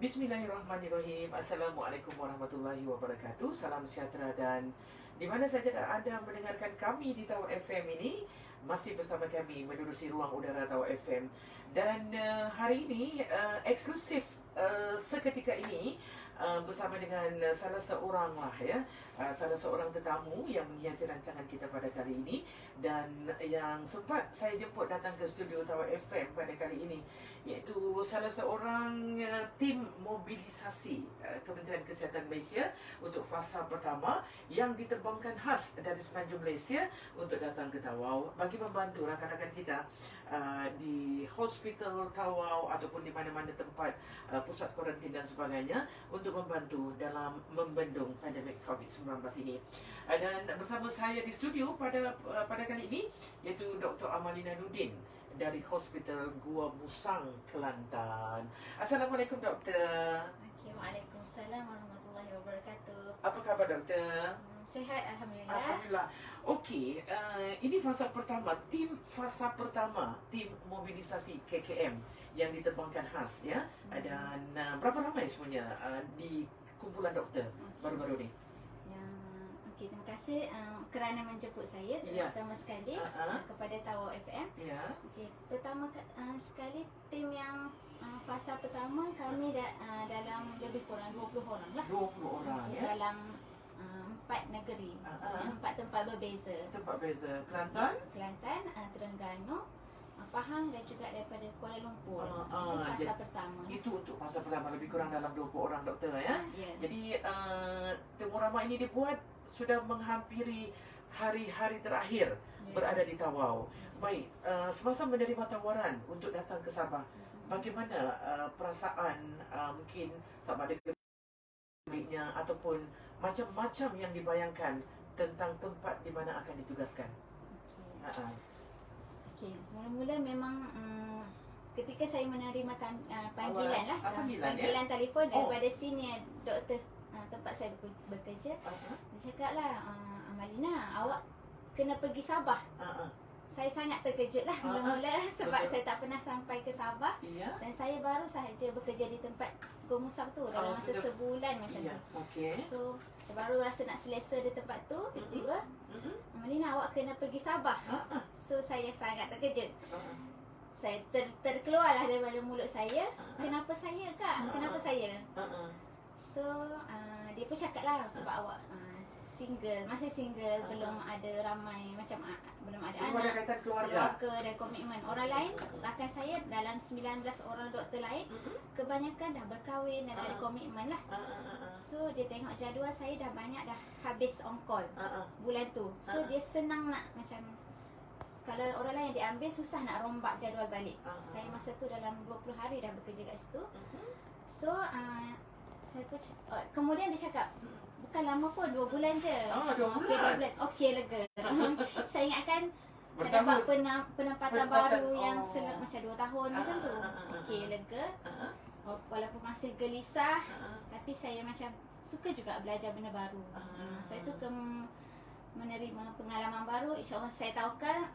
Bismillahirrahmanirrahim. Assalamualaikum warahmatullahi wabarakatuh. Salam sejahtera dan di mana saja anda mendengarkan kami di Tawau FM ini, masih bersama kami menerusi ruang udara Tawau FM. Dan hari ini eksklusif seketika ini bersama dengan salah seorang salah seorang tetamu yang menghiasi rancangan kita pada kali ini, dan yang sempat saya jemput datang ke studio Tawau FM pada kali ini, iaitu salah seorang tim mobilisasi Kementerian Kesihatan Malaysia untuk fasa pertama yang diterbangkan khas dari semenanjung Malaysia untuk datang ke Tawau bagi membantu rakan-rakan kita di hospital Tawau ataupun di mana-mana tempat pusat kuarantin dan sebagainya, untuk membantu dalam membendung pandemik COVID-19 ini. Dan bersama saya di studio pada kali ini iaitu Dr. Amalina Nudin dari Hospital Gua Musang, Kelantan. Assalamualaikum, Doktor. Okay, Waalaikumsalam warahmatullahi wabarakatuh. Apa khabar, Doktor? Sihat, Alhamdulillah. Alhamdulillah. Okey, ini fasa pertama, tim mobilisasi KKM yang diterbangkan khas, ya. Dan berapa ramai sebenarnya di kumpulan doktor baru-baru ni? Okey, terima kasih kerana menjemput saya pertama sekali kepada Tawau FM. Ya. Okey, pertama sekali tim yang fasa pertama kami dalam lebih kurang 20 orang lah. 20 orang, ya. Dalam 4 negeri, maksudnya 4 tempat berbeza. Tempat beza. Kelantan, Terengganu, Pahang dan juga daripada Kuala Lumpur. Itu fasa pertama. Itu untuk fasa pertama, lebih kurang dalam 20 orang, doktor, ya. Jadi temu ramai ini dibuat sudah menghampiri hari-hari terakhir berada di Tawau. Baik, semasa menerima tawaran untuk datang ke Sabah, bagaimana perasaan mungkin sama ada baiknya ataupun macam-macam yang dibayangkan tentang tempat di mana akan ditugaskan? Okey, mula-mula memang ketika saya menerima panggilan panggilan telefon daripada senior doktor tempat saya bekerja, dia cakap lah, Amalina, awak kena pergi Sabah. Saya sangat terkejut lah mula-mula sebab saya tak pernah sampai ke Sabah, dan saya baru sahaja bekerja di tempat Gua Musang tu dalam masa sebulan macam tu. So saya baru rasa nak selesa di tempat tu, tiba-tiba Amalina, awak kena pergi Sabah. So saya sangat terkejut. Saya terkeluar lah daripada mulut saya, kenapa saya, Kak? Kenapa saya? So dia pun cakap lah, sebab awak masih single, belum ada ramai, macam belum ada anak, keluarga dan komitmen. Orang lain, rakan saya dalam 19 orang doktor lain, kebanyakan dah berkahwin dan ada komitmen lah. So dia tengok jadual saya dah banyak dah habis on call bulan tu. So dia senang nak, macam kalau orang lain diambil, susah nak rombak jadual balik. Saya masa tu dalam 20 hari dah bekerja kat situ. So saya pun kemudian dia cakap, bukan lama pun, 2 bulan je. 2 bulan. Okey, lega. Saya ingatkan saya dapat penempatan baru yang macam 2 tahun macam tu. Okey, lega. Walaupun masih gelisah, tapi saya macam suka juga belajar benda baru. Saya suka menerima pengalaman baru. InsyaAllah saya tawakal.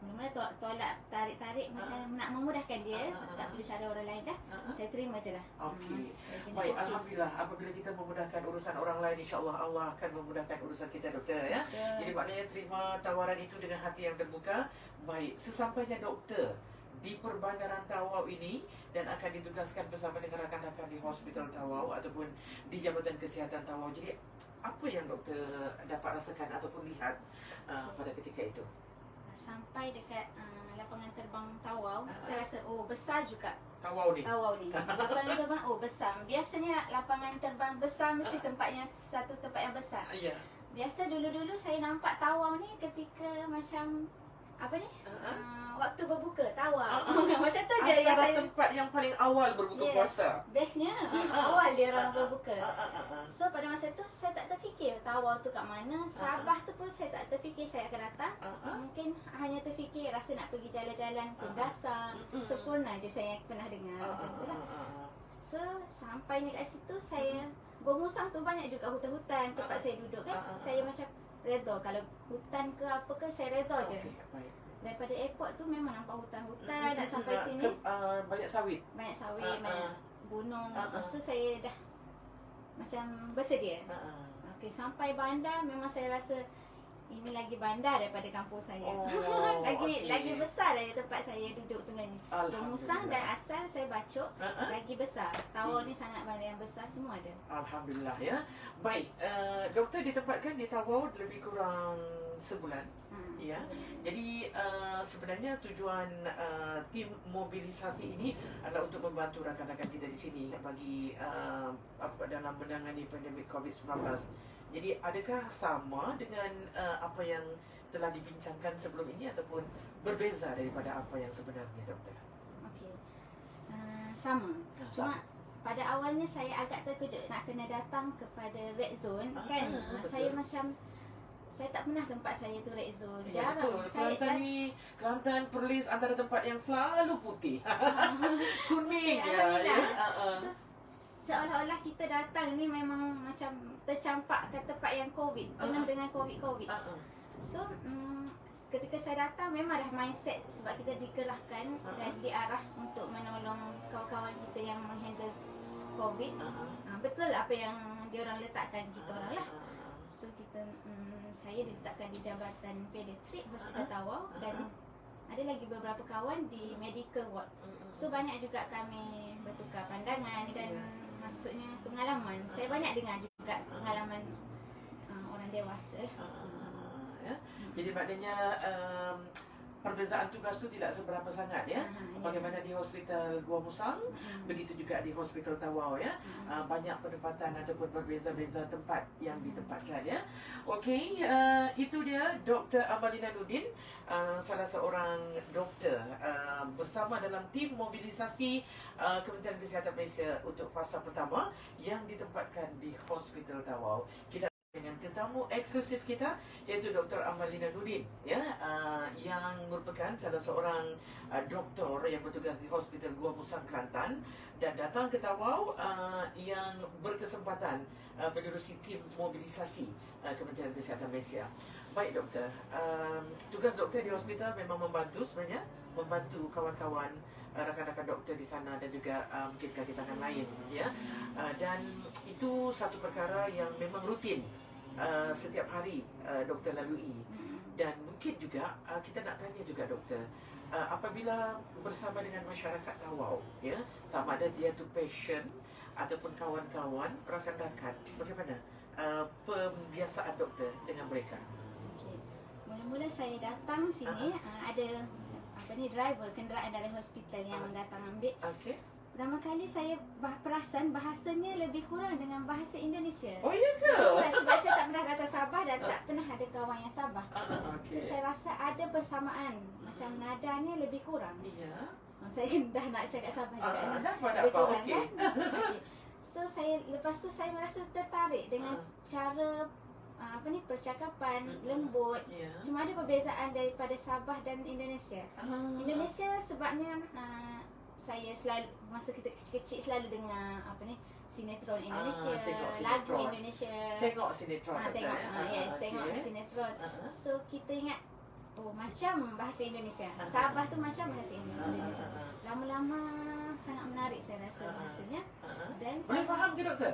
Mula-mula tolak tarik-tarik macam nak memudahkan dia, tak perlu cara orang lain dah. Saya terima je lah. Okey. Baik, alhamdulillah, apabila kita memudahkan urusan orang lain, insya-Allah Allah akan memudahkan urusan kita, doktor, ya. Jadi maknanya terima tawaran itu dengan hati yang terbuka. Baik, sesampainya doktor di Perbandaran Tawau ini dan akan ditugaskan bersama dengan rakan-rakan di Hospital Tawau ataupun di Jabatan Kesihatan Tawau. Jadi apa yang doktor dapat rasakan ataupun lihat pada ketika itu? Sampai dekat lapangan terbang Tawau, saya rasa besar juga Tawau ni. Lapangan terbang besar. Biasanya lapangan terbang besar mesti tempatnya satu tempat yang besar. Biasa dulu-dulu saya nampak Tawau ni ketika macam apa ni? Waktu berbuka Tawau. Macam tu je yang saya, tempat yang paling awal berbuka puasa. Bestnya awal dia orang berbuka. So pada masa tu saya tak terfikir Tawau tu kat mana. Sabah tu pun saya tak terfikir saya akan datang. Mungkin hanya terfikir rasa nak pergi jalan-jalan Kundasang, Sempurna je saya pernah dengar macam tu lah. So sampainya kat situ, saya Gua Musang tu banyak juga hutan-hutan tempat saya duduk kan. Saya macam redha, kalau hutan ke apa ke saya redha je. Daripada airport tu memang nampak hutan-hutan, nak sampai sini banyak sawit. Banyak gunung. So saya dah macam bersedia. Okey, sampai bandar memang saya rasa ini lagi bandar daripada kampung saya. Lagi besar dari tempat saya duduk sebenarnya. Musang dan asal saya bacok lagi besar. Tawau ni sangat bandar yang besar, semua ada. Alhamdulillah ya. Baik, doktor ditempatkan di Tawau lebih kurang sebulan. Ya. Jadi sebenarnya tujuan tim mobilisasi ini adalah untuk membantu rakan-rakan kita di sini bagi dalam menangani pandemik COVID-19. Jadi adakah sama dengan apa yang telah dibincangkan sebelum ini ataupun berbeza daripada apa yang sebenarnya, doktor? Okey. Sama. Cuma pada awalnya saya agak terkejut nak kena datang kepada red zone kan. Saya macam saya tak pernah tempat saya tu red zone. Ya, jarang. Betul. Kelantan Perlis antara tempat yang selalu putih. Kuning ya. Seolah-olah kita datang ni memang macam tercampak ke tempat yang COVID, penuh dengan COVID. So, ketika saya datang memang dah mindset sebab kita dikerahkan dan diarah untuk menolong kawan-kawan kita yang menghandle COVID. Betul apa yang diorang letakkan kita orang lah. So, saya diletakkan di Jabatan Pediatrik Hospital Tawau dan ada lagi beberapa kawan di medical ward. So, banyak juga kami bertukar pandangan dan maksudnya pengalaman. Saya banyak dengar juga pengalaman orang dewasa. Ya. Jadi maknanya perbezaan tugas tu tidak seberapa sangat ya. Bagaimana di Hospital Gua Musang, begitu juga di Hospital Tawau ya. Banyak penempatan ataupun berbeza-beza tempat yang ditempatkan ya. Okey, itu dia Dr. Amalina Nudin, salah seorang doktor bersama dalam tim mobilisasi Kementerian Kesihatan Malaysia untuk fasa pertama yang ditempatkan di Hospital Tawau. Kita dengan tetamu eksklusif kita iaitu Dr. Amalina Nudin ya, yang merupakan salah seorang doktor yang bertugas di Hospital Gua Musang Kelantan dan datang ke Tawau yang berkesempatan menerusi tim mobilisasi Kementerian Kesihatan Malaysia. Baik doktor, tugas doktor di hospital memang membantu sebenarnya, membantu kawan-kawan rakan-rakan doktor di sana dan juga mungkin kaki tangan lain ya. Dan itu satu perkara yang memang rutin setiap hari doktor lalui. Dan mungkin juga kita nak tanya juga doktor, apabila bersama dengan masyarakat Tawau ya, sama ada dia tu patient ataupun kawan-kawan rakan-rakan, bagaimana pembiasaan doktor dengan mereka? Okey. Mula-mula saya datang sini ada driver kenderaan dari hospital yang datang ambil. Okey. Pertama kali saya perasan bahasanya lebih kurang dengan bahasa Indonesia. Oh ya ke? Sebab saya tak pernah datang Sabah dan tak pernah ada kawan yang Sabah. Okay. So saya rasa ada persamaan. Macam nadanya lebih kurang. Iya. Saya dah nak cakap Sabah juga. Lebih kurang kan? Okay. So lepas tu saya merasa tertarik dengan cara percakapan lembut. Cuma ada perbezaan daripada Sabah dan Indonesia. Indonesia sebabnya saya selalu masa kita kecil-kecil selalu dengar sinetron Indonesia, lagu Indonesia. Tengok sinetron. Tengok sinetron. So kita ingat macam bahasa Indonesia. Sabah tu macam bahasa Indonesia. Lama-lama sangat menarik saya rasa bahasanya. Dan boleh faham ke doktor?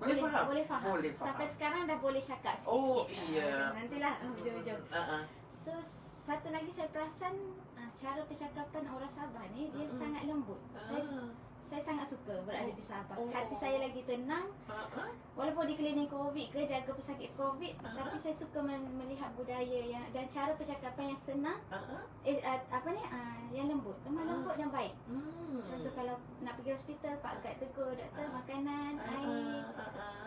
Boleh faham. Sampai sekarang dah boleh cakap sikit-sikit. Oh iya. Nantilah hujung-hujung. So satu lagi saya perasan cara percakapan orang Sabah ni dia sangat lembut. Saya sangat suka berada di Sabah. Hati saya lagi tenang. Walaupun dikelilingi COVID ke jaga pesakit COVID, tapi saya suka melihat budaya yang dan cara percakapan yang senang. Yang lembut, lemah lembut dan baik. Contoh kalau nak pergi hospital, Pak Gad tegur, doktor makanan, air.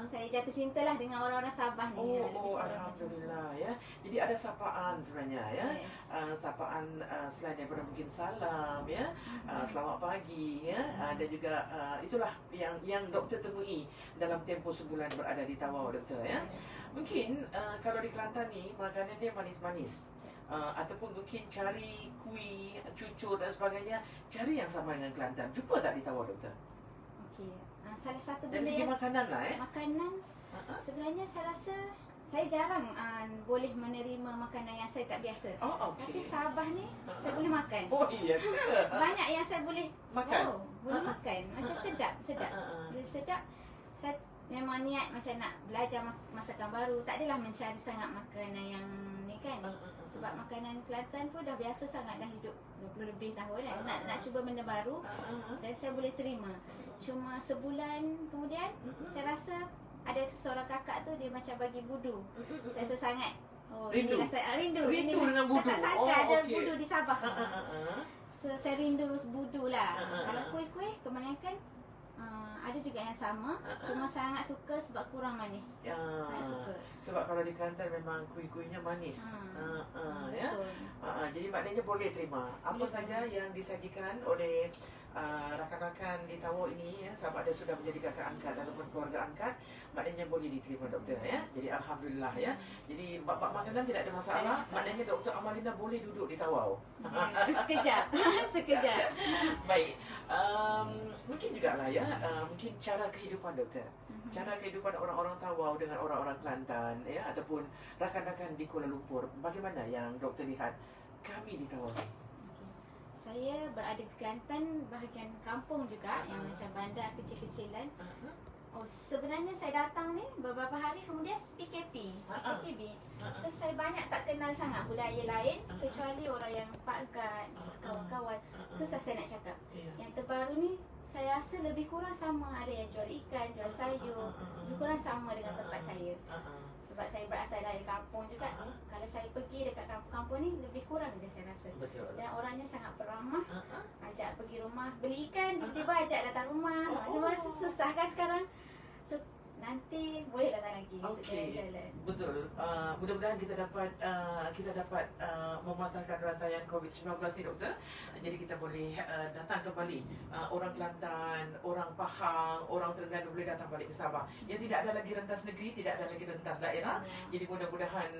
Saya jatuh cintalah dengan orang-orang Sabah ni. Alhamdulillah ya. Jadi ada sapaan sebenarnya ya. Yes. Sapaan selain daripada mungkin salam ya. Selamat pagi ya. Dan juga itulah yang doktor temui dalam tempoh sebulan berada di Tawau doktor ya. Mungkin kalau di Kelantan ni makanan dia manis-manis. Ataupun mungkin cari kuih, cucur dan sebagainya, cari yang sama dengan Kelantan. Jumpa tak di Tawau doktor? Okey. Salah satu dari benda segi makanan lah makanan sebenarnya saya rasa saya jarang boleh menerima makanan yang saya tak biasa. Tapi Sabah ni saya boleh makan. Oh iya ke? Banyak yang saya boleh makan. Boleh makan. Macam saya sedap. Bila sedap, saya memang niat macam nak belajar masakan baru. Tak adalah mencari sangat makanan yang ni kan. Sebab makanan Kelantan pun dah biasa sangat, dah hidup 20 lebih tahun kan. Nak cuba benda baru dan saya boleh terima. Cuma sebulan kemudian saya rasa ada seorang kakak tu dia macam bagi budu. Saya rasa sangat rindu. Inilah saya rindu Dengan budu. Saya tak sangka ada budu di Sabah. So saya rindu budu lah. Kalau kuih-kuih kebanyakan ada juga yang sama, cuma sangat suka sebab kurang manis. Sangat suka. Sebab kalau di Kelantan memang kuih-kuihnya manis. Betul. Jadi maknanya boleh terima apa saja yang disajikan oleh rakan-rakan di Tawau ini ya, sama ada sudah menjadi kakak angkat ataupun keluarga angkat, maknanya boleh diterima doktor ya. Jadi alhamdulillah ya. Jadi bab makanan tidak ada masalah. Maknanya Dr. Amalina boleh duduk di Tawau. Sekejap. Sekejap. Baik. Mungkin juga lah ya, mungkin cara kehidupan doktor. Cara kehidupan orang-orang Tawau dengan orang-orang Kelantan ya, ataupun rakan-rakan di Kuala Lumpur. Bagaimana yang doktor lihat kami di Tawau? Saya berada di Kelantan, bahagian kampung juga, yang macam bandar kecil-kecilan. Sebenarnya saya datang ni beberapa hari kemudian PKP. So saya banyak tak kenal sangat budaya lain, kecuali orang yang Pak Gad, kawan-kawan. Susah saya nak cakap. Yang terbaru ni saya rasa lebih kurang sama, ada yang jual ikan, jual sayur, lebih kurang sama dengan tempat saya. Sebab saya berasal dari kampung juga. Kalau saya pergi dekat kampung-kampung ni, lebih kurang je saya rasa. Betul. Dan orangnya sangat peramah. Ajak pergi rumah, beli ikan, tiba-tiba ajak datang rumah. Cuma susah kan sekarang. So nanti boleh datang lagi untuk jalan-jalan. Betul. Mudah-mudahan kita dapat mematahkan rantaian COVID-19 ni doktor. Jadi kita boleh datang kembali. Orang Kelantan, orang Pahang, orang Terengganu boleh datang balik ke Sabah. Yang tidak ada lagi rentas negeri, tidak ada lagi rentas daerah. Jadi mudah-mudahan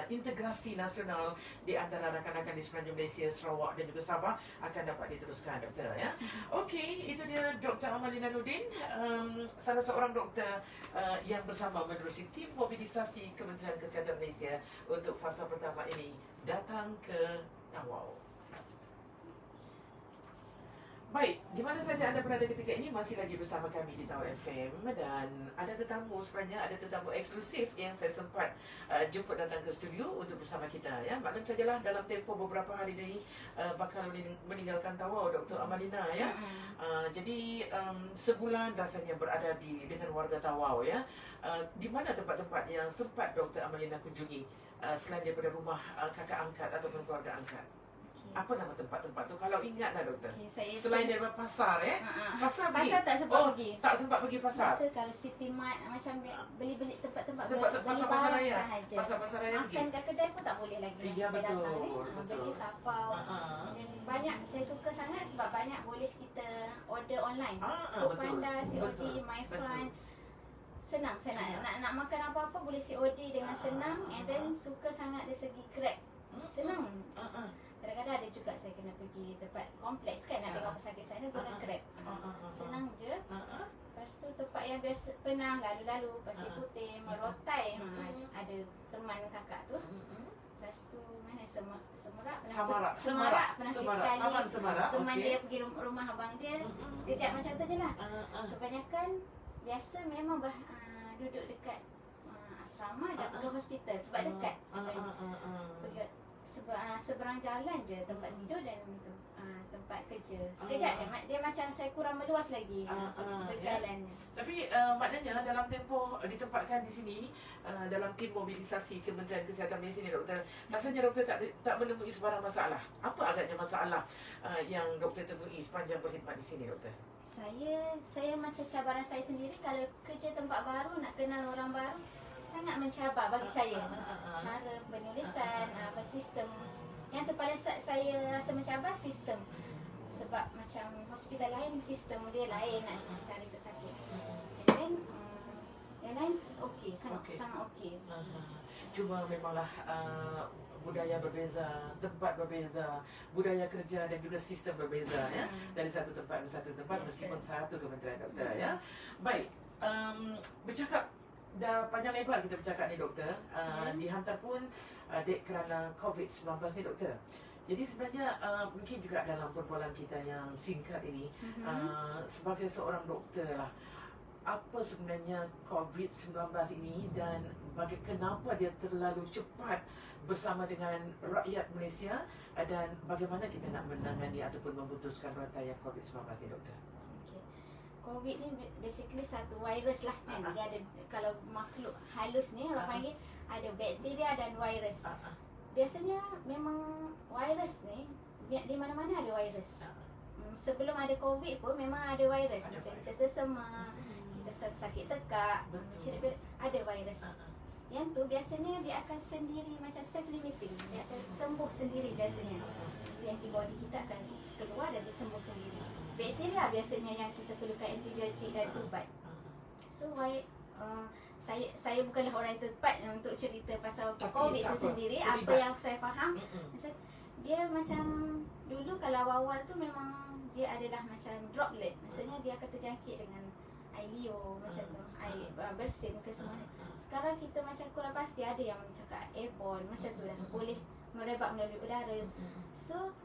integrasi nasional di antara rakan-rakan di semenanjung Malaysia, Sarawak dan juga Sabah akan dapat diteruskan doktor ya. Okey, itu dia Dr. Amalina Nordin, salah seorang doktor yang bersama menerusi tim mobilisasi Kementerian Kesihatan Malaysia untuk fasa pertama ini datang ke Tawau. Baik, di mana saja anda berada ketika ini, masih lagi bersama kami di Tawau FM. Dan ada tetamu sebenarnya, ada tetamu eksklusif yang saya sempat jemput datang ke studio untuk bersama kita ya. Maklum sajalah dalam tempoh beberapa hari ini bakal meninggalkan Tawau Dr. Amalina ya. Jadi sebulan rasanya berada dengan warga Tawau ya. Di mana tempat-tempat yang sempat Dr. Amalina kunjungi selain daripada rumah kakak angkat ataupun keluarga angkat? Apa nama tempat-tempat tu kalau ingatlah doktor? Selain daripada pasar pasar pergi? Pasar tak sempat pergi. Tak sempat pergi pasar. Biasa kalau City Mart macam beli-beli tempat-tempat pasar raya. Pasar raya pergi. Makan kat kedai pun tak boleh lagi. Ya betul. Beli tapau. Dan banyak saya suka sangat sebab banyak boleh kita order online. Foodpanda, COD, MyFront. Senang saya nak makan apa-apa boleh COD dengan senang, and then suka sangat dari segi Grab. Senang. Kadang-kadang ada juga saya kena pergi tempat kompleks kan, nak tengok pesakit sana guna Grab. Senang je. Lepas tu tempat yang biasa pernah lalu-lalu, Pasir Putih, Merotai, ada teman kakak tu. Lepas tu mana Semarak pernah sekali. Teman dia pergi rumah abang dia, sekejap macam tu je lah. Kebanyakan biasa memang duduk dekat asrama dan ke hospital sebab dekat sebenarnya. Seberang jalan je tempat tidur dan tempat kerja. Sekejap dia macam saya kurang meluas lagi berjalannya. Tapi maknanya dalam tempoh ditempatkan di sini dalam tim mobilisasi Kementerian Kesihatan Malaysia ni doktor, rasanya doktor tak menemui sebarang masalah. Apa agaknya masalah yang doktor temui sepanjang berkhidmat di sini doktor? Saya macam cabaran saya sendiri kalau kerja tempat baru, nak kenal orang baru, sangat mencabar bagi saya. Cara penulisan, sistem. Yang tu pada saya rasa mencabar sistem. Sebab macam hospital lain, sistem dia lain nak cari pesakit. And then yang lain okey, sangat okey. Cuma memanglah budaya berbeza, tempat berbeza, budaya kerja dan juga sistem berbeza ya. Dari satu tempat ke satu tempat meskipun satu kementerian doktor ya. Baik, bercakap dah panjang lebar kita bercakap ni doktor. Dihantar pun dek kerana COVID-19 ni doktor. Jadi sebenarnya mungkin juga dalam perbualan kita yang singkat ini, sebagai seorang doktor lah, apa sebenarnya COVID-19 ini dan kenapa dia terlalu cepat bersama dengan rakyat Malaysia, dan bagaimana kita nak menangani ataupun memutuskan rantai COVID-19 ni, doktor? COVID ni basically satu virus lah kan. Dia ada, kalau makhluk halus ni orang panggil, ada bakteria dan virus. Biasanya memang virus ni di mana-mana ada virus. Sebelum ada COVID pun memang ada virus. Macam kita sesama, kita sakit tekak, ada virus. Yang tu biasanya dia akan sendiri, macam self-limiting. Dia akan sembuh sendiri biasanya. Antibody kita akan keluar dan dia sembuh sendiri. Bakteria biasanya yang kita perlukan antibiotik dan ubat. So saya bukanlah orang yang tepat untuk cerita pasal COVID itu sendiri. Apa yang saya faham, macam dia macam dulu kalau awal-awal tu memang dia adalah macam droplet. Maksudnya dia akan terjangkit dengan air liur macam tu, air bersin ke semuanya. Sekarang kita macam kurang pasti, ada yang cakap airborne macam tu lah, boleh merebak melalui udara. So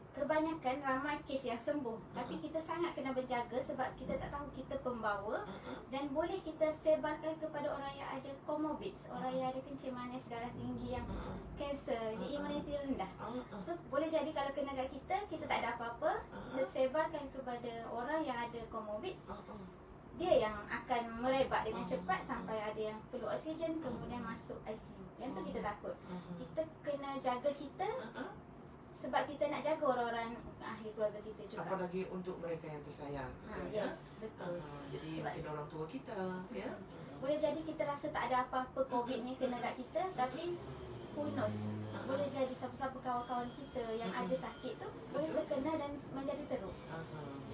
kebanyakan ramai kes yang sembuh, tapi kita sangat kena berjaga sebab kita tak tahu kita pembawa, dan boleh kita sebarkan kepada orang yang ada comorbids, orang yang ada kencing manis, darah tinggi, yang kanser, imuniti rendah. So boleh jadi kalau kena kat kita tak ada apa-apa, kita sebarkan kepada orang yang ada comorbids, dia yang akan merebak dengan cepat sampai ada yang perlu oksigen, kemudian masuk ICU. Yang tu kita takut. Kita kena jaga kita, sebab kita nak jaga orang-orang ahli keluarga kita juga. Apalagi untuk mereka yang tersayang. Yes, betul. Jadi sebab mungkin orang tua kita, ya. Boleh jadi kita rasa tak ada apa-apa COVID ni kena kat kita, tapi who knows, boleh jadi siapa-siapa kawan-kawan kita yang ada sakit tu boleh terkena dan menjadi teruk.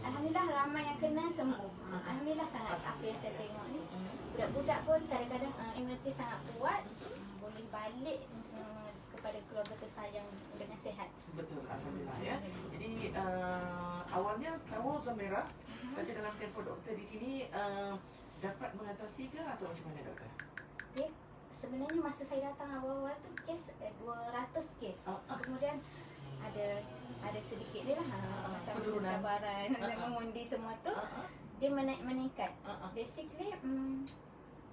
Alhamdulillah ramai yang kena sembuh. Alhamdulillah sangat. Apa yang saya tengok ni, budak-budak pun kadang-kadang imuniti sangat kuat, boleh balik kepada keluarga tersayang dengan sihat. Betul, alhamdulillah ya. Jadi awalnya tahu zon merah, tapi dalam tempoh doktor di sini dapat mengatasi ke atau macam mana, doktor? Ya, sebenarnya masa saya datang awal-awal tu kes 200 kes. Kemudian ada sedikit dia lah macam cabaran dan mengundi semua tu, dia meningkat. Basically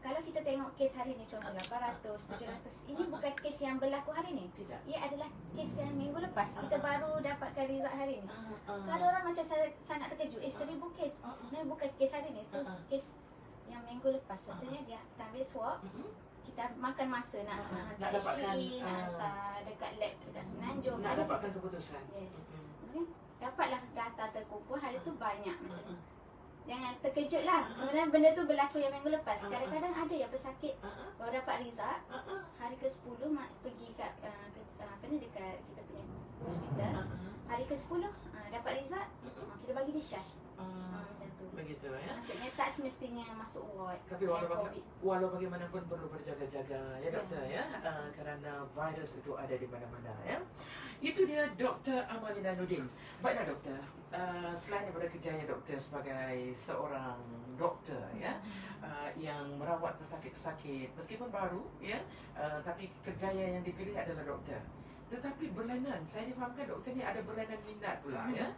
kalau kita tengok kes hari ni, contoh 800, 700, ini bukan kes yang berlaku hari ni. Tidak. Ia adalah kes yang minggu lepas. Kita baru dapatkan result hari ni. So ada orang macam sangat terkejut, 1000 kes. Ini bukan kes hari ni, tu kes yang minggu lepas. Maksudnya dia kita ambil swab, kita makan masa nak hantar HPE, nak hantar dekat lab dekat Semenanjung. Nak dapatkan keputusan. Yes. Kemudian dapatlah data terkumpul hari tu banyak macam ni. Jangan terkejut lah. Sebenarnya benda tu berlaku yang minggu lepas. Kadang-kadang ada yang pesakit baru dapat result hari ke-10 pergi kat dekat kita punya hospital. Hari ke-10 dapat result, kita bagi discharge. Macam tu. Begitu ya. Maksudnya tak semestinya masuk ward. Tapi walau bagaimanapun perlu berjaga-jaga ya, doktor ya. Kerana virus itu ada di mana-mana ya. Itu dia Dr. Amalina Nordin. Baiklah doktor, selain daripada kerjanya doktor sebagai seorang doktor ya, yang merawat pesakit-pesakit meskipun baru ya, tapi kerjaya yang dipilih adalah doktor. Tetapi berlainan, saya difahamkan doktor ni ada berlainan minat pula ya,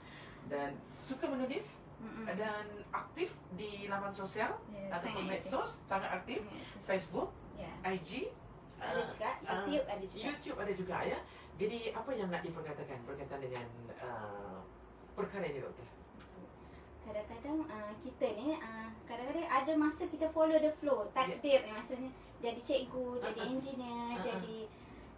dan suka menulis dan aktif di laman sosial ataupun medsos, sangat aktif, Facebook, IG, ada juga, YouTube ada juga. YouTube ada juga ya. Jadi apa yang nak diperkatakan berkaitan dengan perkara ini, doktor? Kadang-kadang kita ni kadang-kadang ada masa kita follow the flow, takdir ni, maksudnya jadi cikgu, jadi engineer,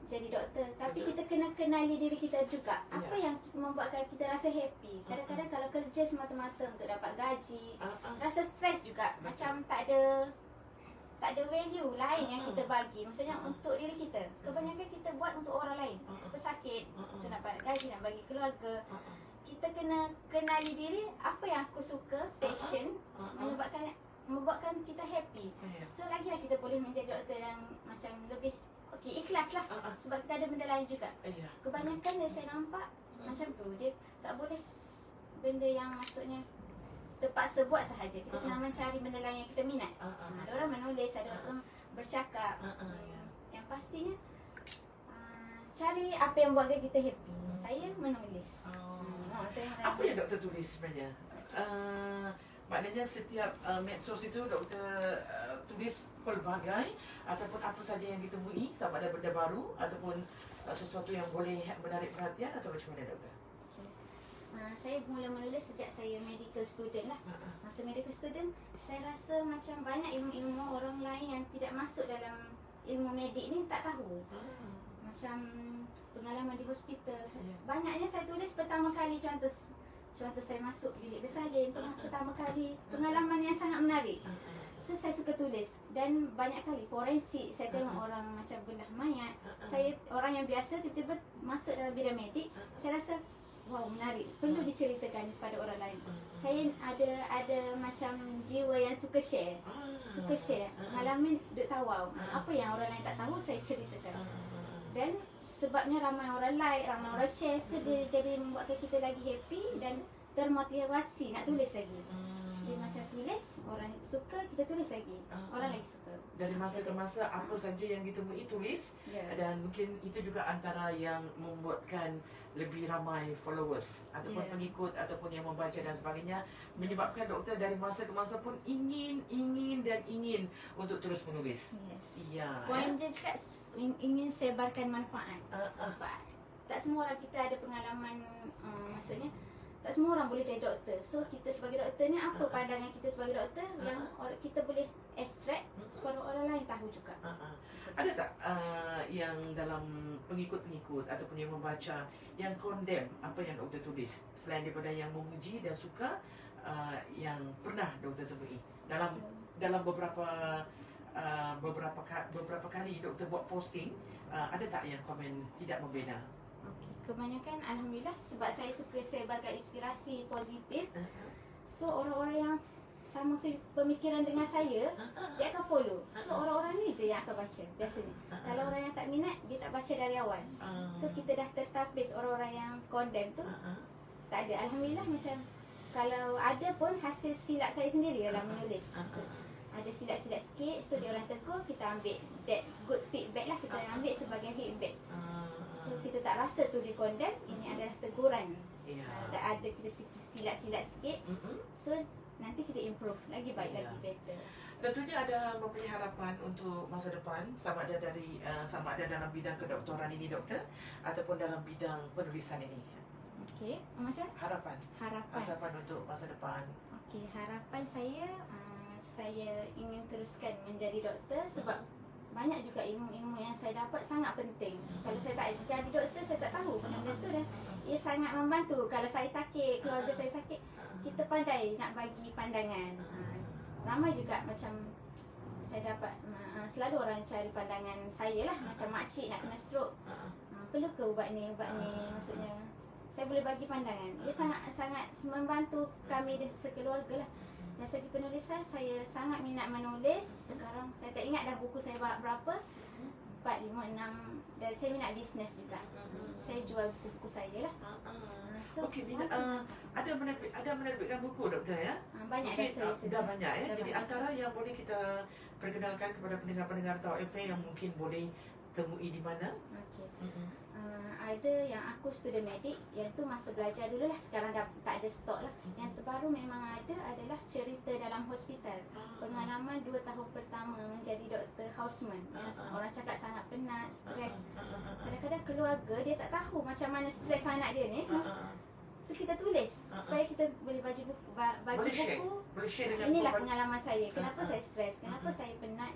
jadi doktor, tapi kita kena kenali diri kita juga. Apa yang membuatkan kita rasa happy. Kadang-kadang kalau kerja semata-mata untuk dapat gaji, rasa stres juga. Macam tak ada value lain yang kita bagi. Maksudnya untuk diri kita. Kebanyakan kita buat untuk orang lain, untuk pesakit, so nak dapat gaji, nak bagi keluarga. Kita kena kenali diri, apa yang aku suka, passion, membuatkan kita happy. So lagilah kita boleh menjadi doktor yang macam lebih ikhlas lah. Sebab kita ada benda lain juga. Kebanyakan yang saya nampak macam tu, dia tak boleh benda yang maksudnya terpaksa buat sahaja. Kita kena mencari benda lain yang kita minat. Ada orang menulis, ada orang bercakap. Yang pastinya cari apa yang buatkan kita happy. Saya menulis. Saya menulis. Apa yang doktor tulis sebenarnya? Maknanya setiap medsos itu doktor tulis pelbagai ataupun apa saja yang ditemui, sama ada benda baru ataupun sesuatu yang boleh menarik perhatian, atau macam mana doktor? Saya mula menulis sejak saya medical student lah. Masa medical student, saya rasa macam banyak ilmu-ilmu orang lain yang tidak masuk dalam ilmu medik ni tak tahu. Macam pengalaman di hospital, banyaknya saya tulis pertama kali. Contoh saya masuk bilik bersalin pertama kali, pengalaman yang sangat menarik. So saya suka tulis, dan banyak kali forensik saya tengok orang macam belah mayat. Saya orang yang biasa tiba-tiba masuk dalam bidang medik, saya rasa wow, menarik, perlu diceritakan kepada orang lain. Saya ada macam jiwa yang suka share. Pengalaman duk tahu apa yang orang lain tak tahu, saya ceritakan. Dan sebabnya ramai orang like, ramai orang share, so dia jadi membuatkan kita lagi happy dan termotivasi nak tulis lagi. Dia macam tulis, orang suka, kita tulis lagi, orang lagi suka. Dari masa ke masa, apa saja yang ditemui tulis, dan mungkin itu juga antara yang membuatkan lebih ramai followers ataupun pengikut ataupun yang membaca dan sebagainya, menyebabkan doktor dari masa ke masa pun ingin untuk terus menulis. Poin dia juga ingin sebarkan manfaat. Sebab tak semua orang kita ada pengalaman, maksudnya tak semua orang boleh jadi doktor. So kita sebagai doktor ni, apa pandangan kita sebagai doktor yang kita boleh extract supaya orang lain tahu juga. Ada tak yang dalam pengikut-pengikut ataupun yang membaca yang condemn apa yang doktor tulis, selain daripada yang memuji dan suka, yang pernah doktor temui dalam beberapa kali doktor buat posting, ada tak yang komen tidak membina? Kebanyakan alhamdulillah, sebab saya suka sebarkan inspirasi positif. So orang-orang yang sama pemikiran dengan saya, dia akan follow. So orang-orang ni je yang akan baca biasanya. Kalau orang yang tak minat, dia tak baca dari awal. So kita dah tertapis orang-orang yang condemn tu. Tak ada, alhamdulillah. Macam kalau ada pun hasil silap saya sendiri dalam menulis. So, ada silap-silap sikit, so dia orang tegur, kita ambil that good feedback lah, kita ambil sebagai feedback. So kita tak rasa tu di condemn, ini adalah teguran. Ada kita silap-silap sikit, so nanti kita improve lagi baik, lagi better. Tentunya ada mempunyai harapan untuk masa depan, sama ada dalam bidang kedoktoran ini doktor, ataupun dalam bidang penulisan ini. Okey, macam harapan untuk masa depan. Okey, harapan saya ingin teruskan menjadi doktor, sebab banyak juga ilmu-ilmu yang saya dapat sangat penting. Kalau saya tak jadi doktor, saya tak tahu benda tu, dan ia sangat membantu. Kalau saya sakit, keluarga saya sakit, kita pandai nak bagi pandangan. Ramai juga macam saya dapat, selalu orang cari pandangan saya lah. Macam makcik nak kena stroke, perlu ke ubat ni, maksudnya saya boleh bagi pandangan. Ia sangat membantu kami sekeluarga lah. Dari segi penulisan, saya sangat minat menulis. Sekarang saya tak ingat dah buku saya berapa, 4, 5, 6. Dan saya minat bisnes juga. Saya jual buku-buku saya lah. So, ada menerbitkan buku doktor ya? Banyak dah banyak ya. Jadi antara yang boleh kita perkenalkan kepada pendengar-pendengar Tau FM yang mungkin boleh temui di mana? Ada yang aku student medik, yang tu masa belajar dulu lah, sekarang dah tak ada stok lah. Yang terbaru memang ada adalah cerita dalam hospital. Pengalaman 2 tahun pertama menjadi doktor houseman. Orang cakap sangat penat, stres. Kadang-kadang keluarga dia tak tahu macam mana stres anak dia ni. So kita tulis supaya kita boleh bagi buku. Inilah pengalaman saya. Kenapa saya stres, kenapa saya penat.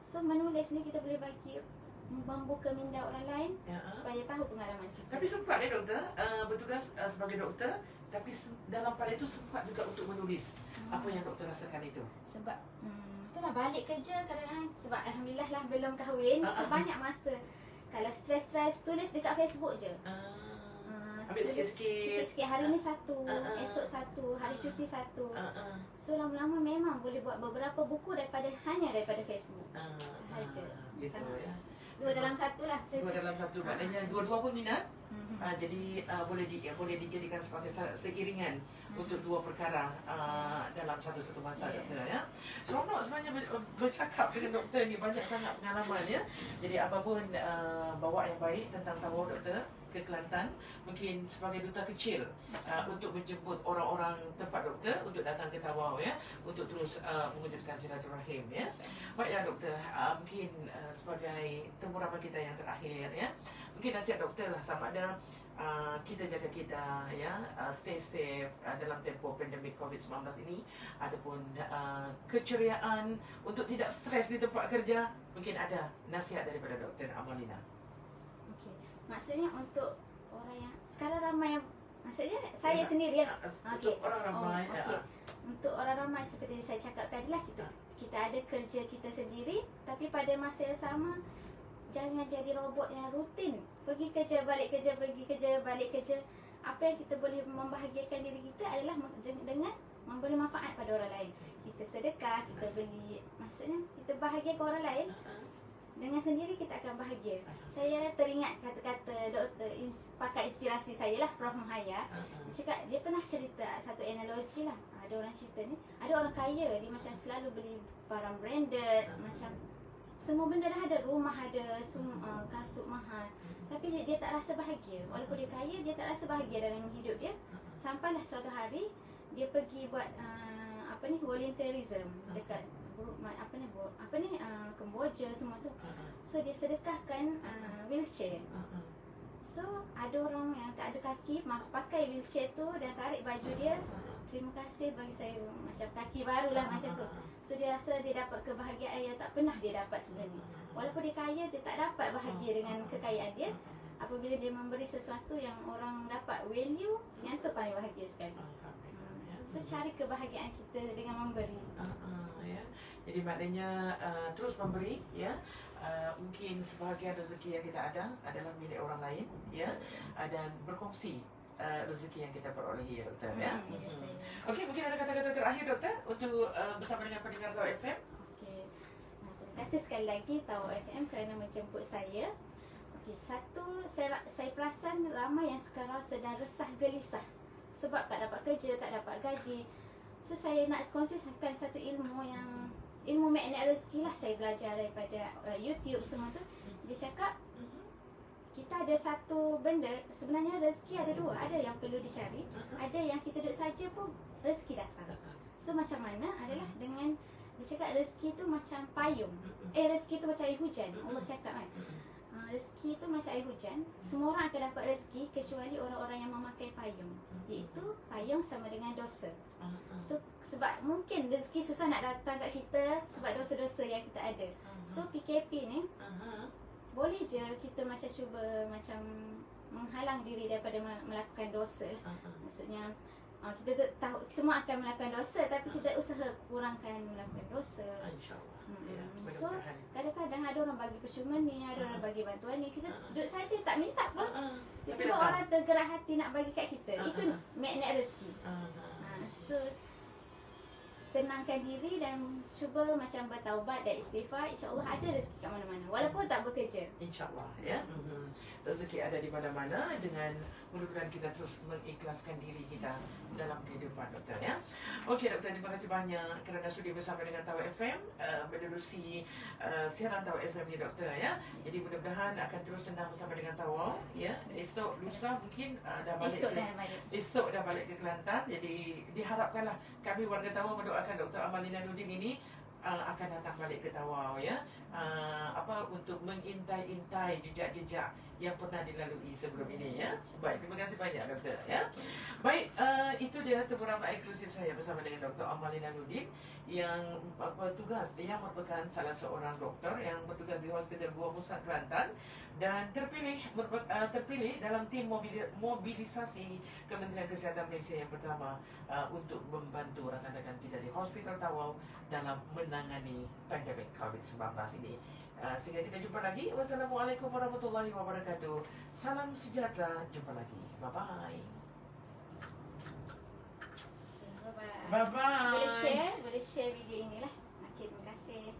So menulis ni kita boleh bagi, membuka minda orang lain supaya tahu pengalaman kita. Tapi sempat doktor bertugas sebagai doktor, tapi dalam pada itu sempat juga untuk menulis. Apa yang doktor rasakan itu? Sebab itulah balik kerja kadang-kadang, sebab alhamdulillah lah belum kahwin, sebanyak masa. Kalau stres-stres, tulis dekat Facebook je. Ambil sikit-sikit. Hari ni satu, esok satu, hari cuti satu. So lama-lama memang boleh buat beberapa buku hanya daripada Facebook sahaja. Gitu ya. Dua dalam satu lah. Dua dalam satu, maknanya dua-dua pun minat. Jadi boleh dijadikan sebagai seiringan untuk dua perkara dalam satu masa, doktor ya. Seronok sebenarnya bercakap dengan doktor ni, banyak sangat pengalaman ya. Jadi apa pun bawa yang baik tentang Tawau doktor ke Kelantan, mungkin sebagai duta kecil untuk menjemput orang-orang tempat doktor untuk datang ke Tawau ya, untuk terus mewujudkan silaturahim ya. Baiklah doktor, mungkin sebagai temu kita yang terakhir ya, mungkin nasihat doktor lah, sama ada kita jaga kita ya, stay safe dalam tempoh pandemik COVID-19 ini, ataupun keceriaan untuk tidak stres di tempat kerja, mungkin ada nasihat daripada Dr. Amalina. Okey, maksudnya untuk orang yang sekarang ramai, maksudnya saya sendiri ya. Untuk orang ramai. Untuk orang ramai seperti saya cakap tadi lah, kita ada kerja kita sendiri, tapi pada masa yang sama jangan jadi robot yang rutin. Pergi kerja, balik kerja, pergi kerja, balik kerja. Apa yang kita boleh membahagiakan diri kita adalah dengan memberi manfaat pada orang lain. Kita sedekah, kita beli, maksudnya kita bahagiakan orang lain. Dengan sendiri kita akan bahagia. Saya teringat kata-kata doktor, pakai inspirasi saya lah, Prof. Mahaya. Dia pernah cerita satu analogi lah. Ada orang cerita ni, ada orang kaya, dia macam selalu beli barang branded, macam semua benda dah ada, rumah ada, kasut mahal, tapi dia tak rasa bahagia. Walaupun dia kaya, dia tak rasa bahagia dalam hidup dia. Sampailah suatu hari dia pergi buat volunteerism dekat Kemboja semua tu. So dia sedekahkan wheelchair. So ada orang yang tak ada kaki pakai wheelchair tu dan tarik baju dia, terima kasih bagi saya macam kaki baru lah macam tu. So dia rasa dia dapat kebahagiaan yang tak pernah dia dapat sebenarnya. Walaupun dia kaya, dia tak dapat bahagia dengan kekayaan dia. Apabila dia memberi sesuatu yang orang dapat value, yang tu paling bahagia sekali. So cari kebahagiaan kita dengan memberi. Ya. Jadi maknanya terus memberi ya. Mungkin sebahagian rezeki yang kita ada adalah milik orang lain ya, dan berkongsi rezeki yang kita perolehi, doktor ya. Okey, mungkin ada kata-kata terakhir doktor untuk bersama dengan pendengar Tawau FM. Okey. Terima kasih sekali lagi Tawau FM kerana menjemput saya. Okey, satu, saya perasan ramai yang sekarang sedang resah gelisah sebab tak dapat kerja, tak dapat gaji. So saya nak kongsikan satu ilmu magnet rezeki lah, saya belajar daripada YouTube semua tu. Dia cakap kita ada satu benda, sebenarnya rezeki ada dua. Ada yang perlu dicari, ada yang kita duduk saja pun rezeki datang. So macam mana adalah dengan, dia cakap rezeki tu macam payung. Rezeki tu macam air hujan. Allah cakap kan, rezeki tu macam air hujan. Semua orang akan dapat rezeki kecuali orang-orang yang memakai payung, iaitu payung sama dengan dosa. So sebab mungkin rezeki susah nak datang kat kita sebab dosa-dosa yang kita ada. So PKP ni boleh je kita macam cuba macam menghalang diri daripada melakukan dosa. Maksudnya kita tahu semua akan melakukan dosa, tapi kita usaha kurangkan melakukan dosa. InsyaAllah. So kadang-kadang ada orang bagi percuma ni, ada orang bagi bantuan ni, kita duduk saja tak minta pun. Tiba-tiba orang tergerak hati nak bagi kat kita. Itu magnet rezeki. So tenangkan diri dan cuba macam bertaubat dan istighfar, insya-Allah ada rezeki kat mana-mana walaupun tak bekerja. Insya-Allah ya. Rezeki ada di mana-mana, dengan mudah-mudahan kita terus mengikhlaskan diri kita dalam kehidupan, doktor ya. Okey doktor, terima kasih banyak kerana sudi bersama dengan Tawau FM menerusi siaran Tawau FM ni, doktor ya. Jadi mudah-mudahan akan terus senang bersama dengan Tawau ya. Esok lusa mungkin dah balik. Esok dah balik ke Kelantan. Jadi diharapkanlah kami warga Tawau mendoakan Dr. Amalina Nordin ini akan datang balik ke Tawau ya, untuk mengintai-intai jejak-jejak yang pernah dilalui sebelum ini ya. Baik, terima kasih banyak doktor ya. Baik, itu dia temu ramai eksklusif saya bersama dengan Dr. Amalina Nordin yang bertugas, yang merupakan salah seorang doktor yang bertugas di Hospital Gua Musang Kelantan dan terpilih dalam tim mobilisasi Kementerian Kesihatan Malaysia yang pertama untuk membantu rakan-rakan kita di Hospital Tawau dalam menangani pandemik COVID-19 ini. Sehingga kita jumpa lagi. Wassalamualaikum warahmatullahi wabarakatuh. Salam sejahtera. Jumpa lagi. Bye-bye. Bye-bye. Boleh share video inilah. Okey, terima kasih.